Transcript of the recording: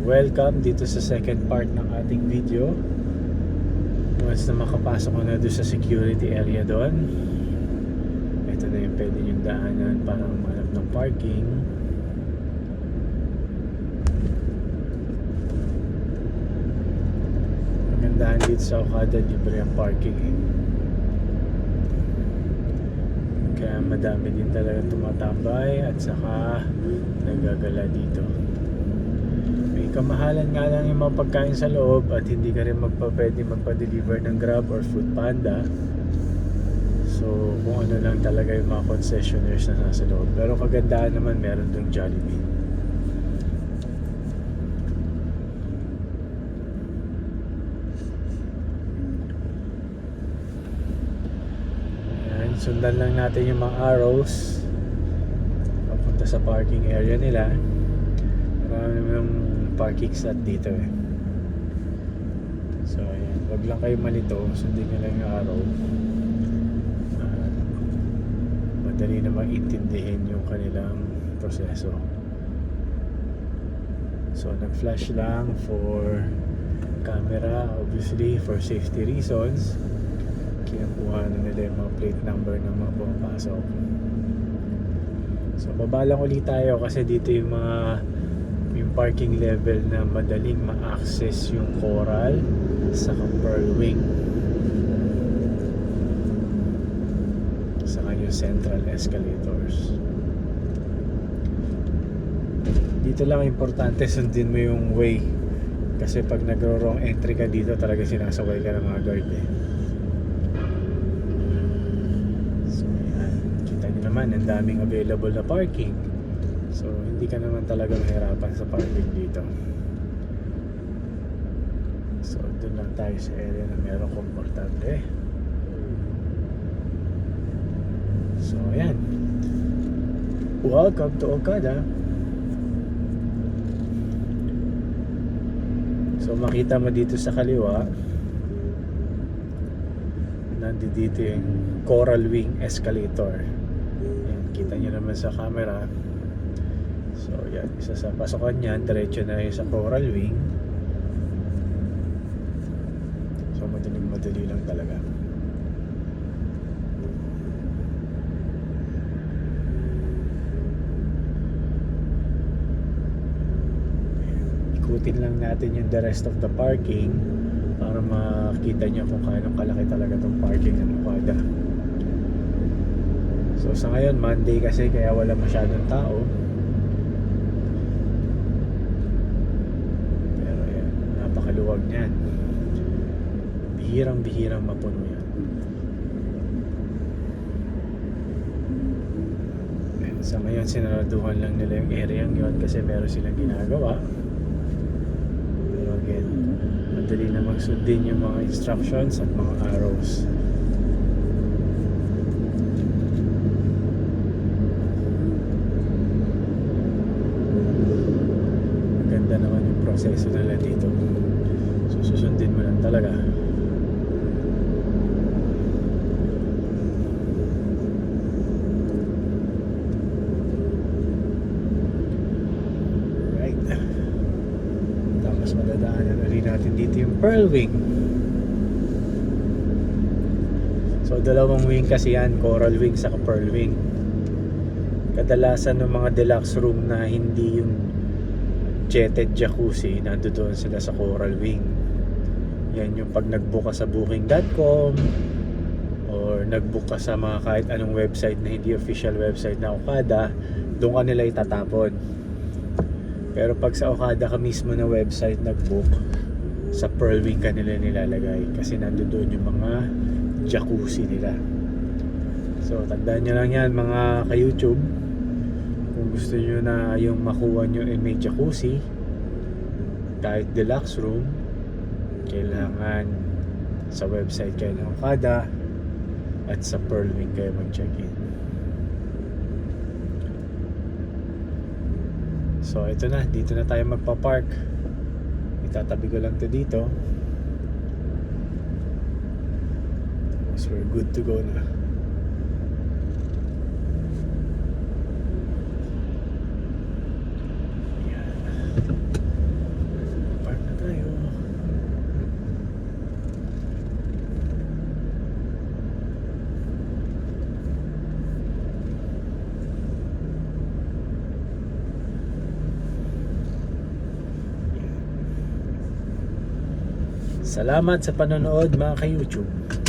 welcome dito sa second part ng ating video. Once na makapasok ko na doon sa security area doon, ito na yung pwede yung daanan para umanap ng parking. Magandahan dito sa Okada, libre ang parking eh. Kaya madami din talaga tumatambay at saka nagagala dito. May kamahalan nga lang yung mga pagkain sa loob at hindi ka rin pwede magpa-deliver ng Grab or Foodpanda. So kung ano lang talaga yung mga concessionaires na nasa loob. Pero kagandahan naman meron dong Jollibee. Sundan lang natin yung mga arrows papunta sa parking area nila. Marami yung parking slot dito eh. So ayan, wag lang kayo malito, sundin nyo lang yung arrow. Madali na maintindihin yung kanilang proseso. So nag-flash lang for camera, obviously for safety reasons. Kinukuha na nila yung mga plate number ng mga pumapasok. So baba lang ulit tayo kasi dito yung parking level na madaling ma-access yung Coral sa Pearl Wing, saka yung central escalators. Dito lang importante sundin mo yung way kasi pag nagro-wrong entry ka dito talaga sinasaway ka ng mga guard eh. Ang daming available na parking, so hindi ka naman talaga mahirapan sa parking dito. So doon lang tayo sa area na meron komportable. So ayan, welcome to Okada. So makita mo dito sa kaliwa, nandito yung Coral Wing escalator. Kita nyo naman sa camera. So yan, isa sa pasokan yan, diretso na yun sa Coral Wing. So madali lang talaga. Ikutin lang natin yung the rest of the parking para makita nyo kung kano kalaki talaga itong parking ng Okada. So sa ngayon Monday kasi kaya wala masyadong tao. Pero yan, napakaluwag niyan. Bihirang mapuno yan. And sa ngayon sinaraduhan lang nila yung area yun kasi meron silang ginagawa. Pero again, madali na magsundin yung mga instructions at mga arrows. Proseso nila dito, so susundin mo lang talaga. Right, tapos madadaanan na rin natin dito yung Pearl Wing. So dalawang wing kasi yan, Coral Wing saka Pearl Wing. Kadalasan ng mga deluxe room na hindi yung jetted jacuzzi, nandoon sila sa Coral Wing. Yan yung pag nagbook ka sa booking.com or nagbook ka sa mga kahit anong website na hindi official website na Okada, doon ka nila itatapon. Pero pag sa Okada ka mismo na website nagbook, sa Pearl Wing ka nila nilalagay kasi nandoon yung mga jacuzzi nila. So tandaan nyo lang yan mga ka-YouTube. Kung gusto nyo na yung makuha nyo ay may jacuzzi, kahit deluxe room, kailangan sa website kayo ng Okada at sa Pearl Wing kayo mag-check-in. So ito na, dito na tayo magpa-park. Itatabi ko lang to dito. So we're good to go na. Salamat sa panonood mga ka-YouTube.